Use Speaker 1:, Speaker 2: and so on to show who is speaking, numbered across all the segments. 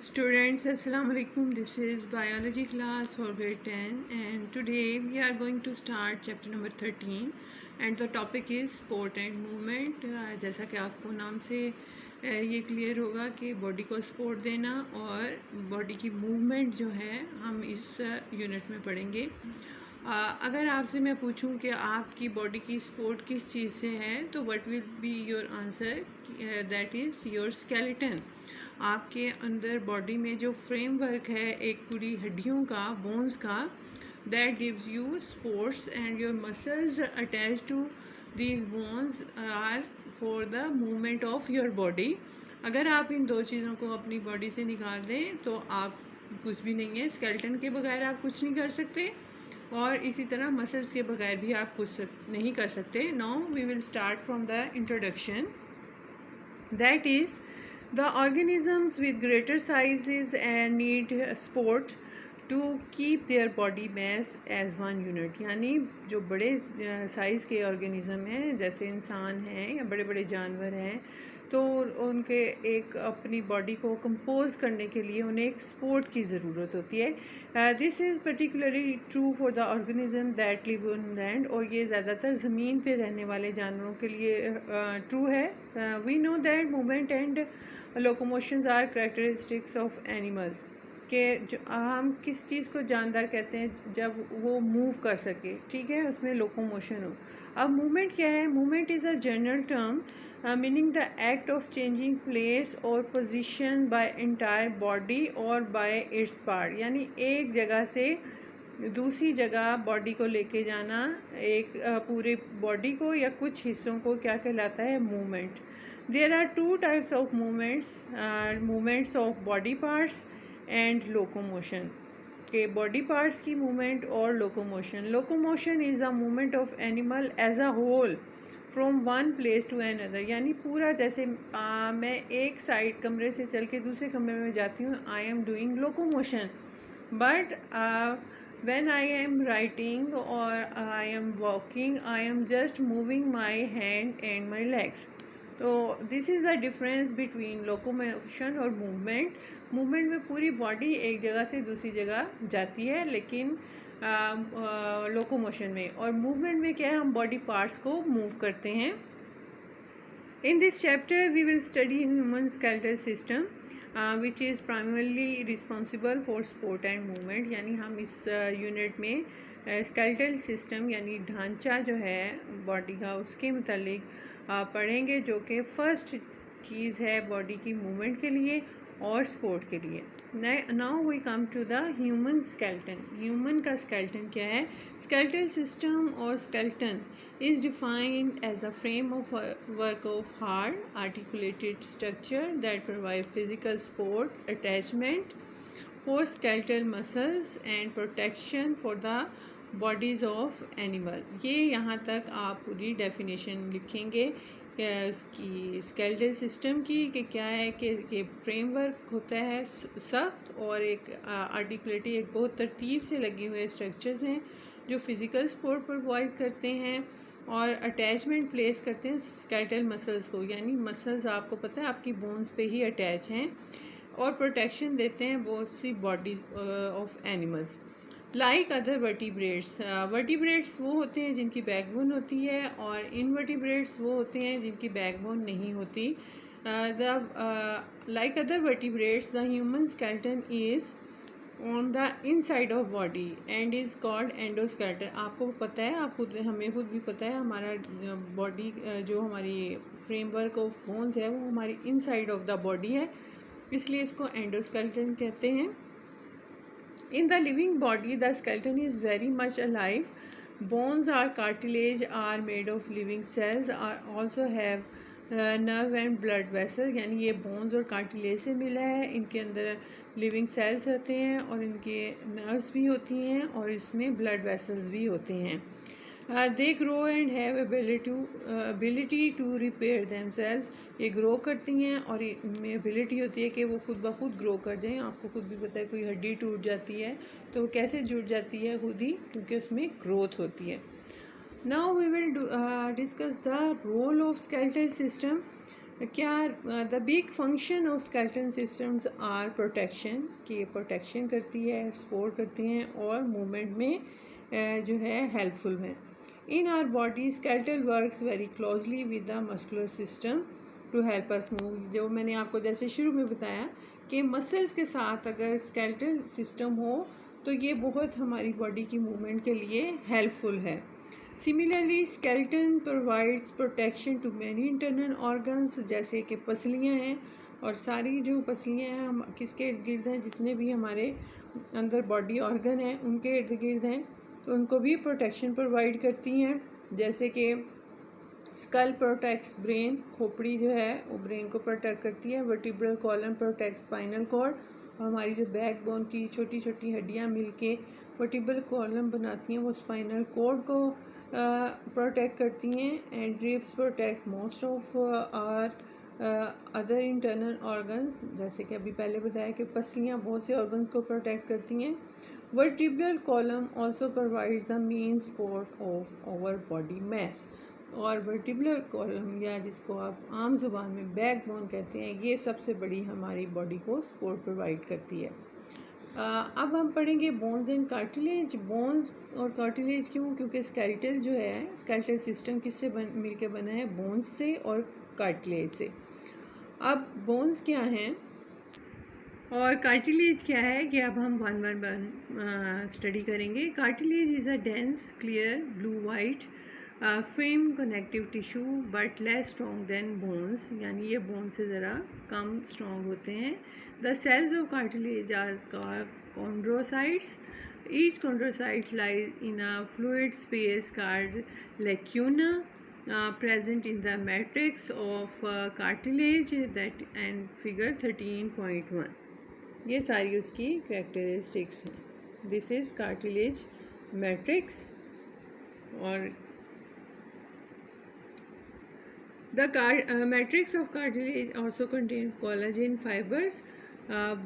Speaker 1: Students, Assalamu alaikum. This is biology class for grade 10 and today we are going to start chapter number 13 and the topic is sport and movement. जैसा कि आपको नाम से ये clear होगा कि body को सपोर्ट देना और बॉडी की मूवमेंट जो है हम इस यूनिट में पढ़ेंगे। अगर आपसे मैं पूछूं कि आपकी बॉडी की सपोर्ट किस चीज़ से है तो what will be your answer, that is your skeleton. आपके अंदर बॉडी में जो फ्रेमवर्क है एक पूरी हड्डियों का, बोन्स का, that gives you supports and your muscles attach to these bones are for the movement of your body. अगर आप इन दो चीज़ों को अपनी बॉडी से निकाल दें तो आप कुछ भी नहीं है। स्केलेटन के बगैर आप कुछ नहीं कर सकते और इसी तरह मसल्स के बगैर भी आप कुछ नहीं कर सकते। Now we will start from the introduction, that is the organisms with greater sizes and need support to keep their body mass as one unit। यानी जो बड़े साइज़ के ऑर्गेनिज़म हैं जैसे इंसान हैं या बड़े बड़े जानवर हैं तो उनके एक अपनी बॉडी को कंपोज करने के लिए उन्हें एक सपोर्ट की ज़रूरत होती है। This is particularly true for the organism that live on land, और ये ज़्यादातर ज़मीन पे रहने वाले जानवरों के लिए ट्रू है। We know that movement and locomotions are characteristics of animals, कि जो हम किस चीज़ को जानदार कहते हैं जब वो मूव कर सके, ठीक है, उसमें लोकोमोशन हो। अब मूवमेंट क्या है? Movement is a general term meaning the act of changing place और पोजीशन बाय एंटायर बॉडी और बाय इट्स पार्ट, यानी एक जगह से दूसरी जगह बॉडी को लेके जाना, एक पूरे बॉडी को या कुछ हिस्सों को क्या कहलाता है? Movement. There are two types of movements, movements of body parts and locomotion, के बॉडी पार्ट्स की मूवमेंट और locomotion. Locomotion is a movement of animal as a whole from one place to another, यानी पूरा जैसे मैं एक side कमरे से चल के दूसरे कमरे में जाती हूँ, I am doing locomotion. But when I am writing or I am walking, I am just moving my hand and my legs. तो this is the difference between locomotion और मूवमेंट। मूवमेंट में पूरी बॉडी एक जगह से दूसरी जगह जाती है, लेकिन लोकोमोशन में और मूवमेंट में क्या है, हम बॉडी पार्ट्स को मूव करते हैं। In this chapter we will study human skeletal system which is primarily responsible for support and movement, यानी हम इस यूनिट में स्केलेटल सिस्टम यानी ढांचा जो है बॉडी का उसके मुतालिक पढ़ेंगे, जो कि फर्स्ट चीज़ है बॉडी की मूवमेंट के लिए और स्पोर्ट के लिए। Now we come to the human skeleton. Human का स्केलेटन क्या है? स्केलेटल सिस्टम और skeleton is defined as a frame of work of hard articulated structure that provide physical support, attachment for skeletal muscles and protection for the bodies of animal। ये यहाँ तक आप पूरी definition लिखेंगे उसकी स्केलेटल सिस्टम की, कि क्या है कि ये फ्रेमवर्क होता है सख्त और एक आर्टिकुलेटेड, एक बहुत तरतीब से लगे हुए स्ट्रक्चर्स हैं जो फिज़िकल सपोर्ट प्रोवाइड करते हैं और अटैचमेंट प्लेस करते हैं स्केलेटल मसल्स को, यानी मसल्स आपको पता है आपकी बोन्स पे ही अटैच हैं, और प्रोटेक्शन देते हैं बहुत सी bodies of animals like other vertebrates. Vertebrates वो होते हैं जिनकी बैकबोन होती है और इनवर्टिब्रेट्स वो होते हैं जिनकी बैकबोन नहीं होती। Like other vertebrates the human skeleton is on the inside of body and is called endoskeleton. आपको पता है, हमें खुद भी पता है, हमारा बॉडी जो हमारी फ्रेमवर्क ऑफ बोन्स है वो हमारी इनसाइड ऑफ द बॉडी है, इसलिए इसको एंडोस्केलेटन कहते हैं। In the living body, the skeleton is very much alive. Bones or cartilage are made of living cells, are also have nerve and blood vessel, यानी ये बोन्स और cartilage से मिला है। इनके अंदर लिविंग सेल्स होते हैं और इनके नर्व्स भी होती हैं और इसमें ब्लड वेसल्स भी होते हैं। They grow and have ability to repair themselves. ये ग्रो करती हैं और इनमें एबिलिटी होती है कि वो खुद ब खुद ग्रो कर जाएं। आपको खुद भी पता है, कोई हड्डी टूट जाती है तो वो कैसे जुड़ जाती है? खुद ही, क्योंकि उसमें ग्रोथ होती है। Now we will discuss the role of skeletal system क्या the big function of skeleton systems are protection, कि ये प्रोटेक्शन करती है, सपोर्ट करती हैं और मूवमेंट में जो है हेल्पफुल है। In our body skeletal works very closely with the muscular system to help us move. जो मैंने आपको जैसे शुरू में बताया कि मसल्स के साथ अगर स्केलेटल सिस्टम हो तो ये बहुत हमारी बॉडी की मूवमेंट के लिए हेल्पफुल है। Similarly skeleton provides protection to many internal organs, जैसे कि पसलियाँ हैं और सारी जो पसलियाँ हैं हम किसके इर्द गिर्द हैं, जितने भी हमारे अंदर बॉडी ऑर्गन हैं उनके इर्द गिर्द हैं, तो उनको भी प्रोटेक्शन प्रोवाइड करती हैं। जैसे कि स्कल प्रोटेक्ट्स ब्रेन, खोपड़ी जो है वो ब्रेन को प्रोटेक्ट करती है। Vertebral column protect spinal cord, और हमारी जो बैक बोन की छोटी छोटी हड्डियाँ मिलके वर्टिब्रल कॉलम बनाती हैं वो स्पाइनल कॉर्ड को प्रोटेक्ट करती हैं। And ribs protect most of our other internal organs, जैसे कि अभी पहले बताया कि पसलियाँ बहुत से ऑर्गन्स को प्रोटेक्ट करती हैं। Vertebral column also provides the main support of our body mass, और वर्टिब्रल कॉलम या जिसको आप आम जुबान में बैक बोन कहते हैं, ये सबसे बड़ी हमारी बॉडी को सपोर्ट प्रोवाइड करती है। अब हम पढ़ेंगे बोन्स एंड कार्टिलेज। बोन्स और कार्टिलेज क्यों? क्योंकि स्केलेटल जो है, स्केलेटल सिस्टम किससे मिलके बना है? बोन्स से और कार्टिलेज से। अब बोन्स क्या हैं और कार्टिलेज क्या है, कि अब हम वन बाय वन स्टडी करेंगे। Cartilage is a dense clear blue white firm connective tissue but less strong than bones, यानी ये बोन से ज़रा कम स्ट्रॉन्ग होते हैं। The cells of cartilage are called chondrocytes. Each chondrocyte lies in a fluid space called lacuna, present in the matrix of cartilage, that and figure 13.1. ये सारी उसकी characteristics हैं। This is cartilage matrix, और the matrix of cartilage also contains collagen fibers.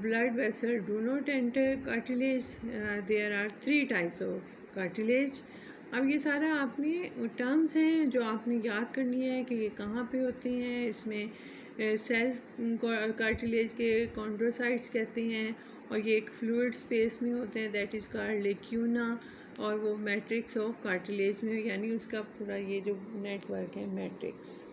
Speaker 1: Blood vessels do not enter cartilage. There are 3 types of cartilage. अब ये सारा आपने terms हैं जो आपने याद करनी है कि ये कहाँ पे होते हैं। इसमें सेल्स कार्टिलेज के कॉन्ड्रोसाइट्स कहते हैं, और ये एक फ्लूइड स्पेस में होते हैं, दैट इज़ कॉल्ड लेक्यूना, और वो मैट्रिक्स ऑफ कार्टिलेज में, यानी उसका पूरा ये जो नेटवर्क है मैट्रिक्स,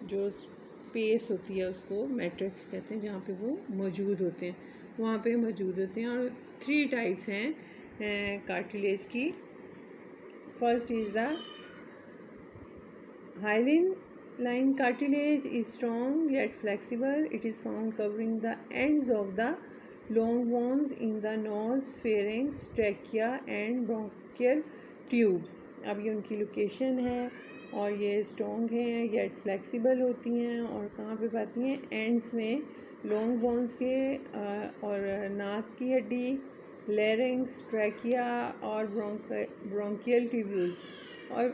Speaker 1: जो स्पेस होती है उसको मैट्रिक्स कहते हैं, जहाँ पे वो मौजूद होते हैं, वहाँ पे मौजूद होते हैं। और 3 टाइप्स हैं कार्टिलेज की। First is the hyaline line cartilage is strong yet flexible. It is found covering the ends of the long bones in the nose, pharynx, trachea and bronchial tubes. अब ये उनकी लोकेशन है, और ये strong है yet flexible होती हैं, और कहाँ पे पाती हैं? एंड्स में, लॉन्ग बोन्स के और नाक की हड्डी, लेरिंग्स, ट्रैकिया और ब्रोंकियल ट्यूब्यूल्स। और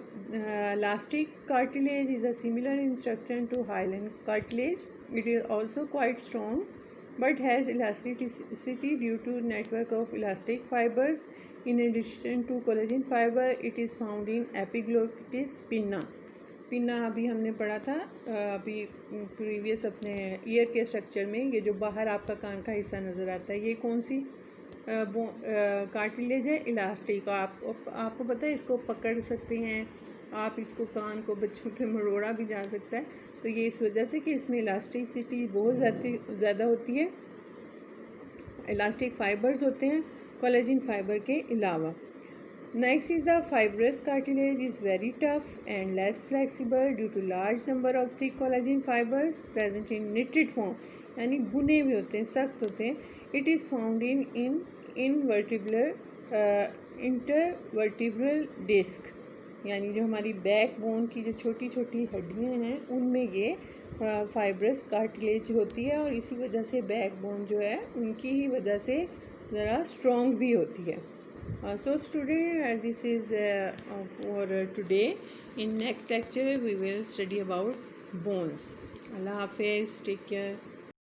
Speaker 1: elastic cartilage is a similar in structure to hyaline cartilage. It is also quite strong but has elasticity due to network of elastic fibers. In addition to collagen fiber, it is found in epiglottis pinna. Pinna अभी हमने पढ़ा था अभी previous अपने year के structure में। ये जो बाहर आपका कान का हिस्सा नज़र आता है, ये कौन सी कार्टिलेज है? इलास्टिक। आपको पता है, इसको पकड़ सकते हैं आप, इसको कान को बच्चों के मरोड़ा भी जा सकता है। तो ये इस वजह से कि इसमें इलास्टिसिटी बहुत ज़्यादा होती है, इलास्टिक फाइबर्स होते हैं कोलेजन फाइबर के अलावा। Next is the fibrous cartilage is very tough and less flexible due to large number of thick collagen fibres present in knitted form, यानी बुने हुए होते हैं, सख्त होते हैं। It is found in intervertebral disc, यानी जो हमारी बैक बोन की जो छोटी छोटी हड्डियाँ हैं उनमें ये फाइब्रस कार्टिलेज होती है, और इसी वजह से बैक बोन जो है उनकी ही वजह से ज़रा स्ट्रॉन्ग भी होती है। So student, this is for today. In next lecture we will study about bones. अल्लाह हाफिज़, टेक केयर।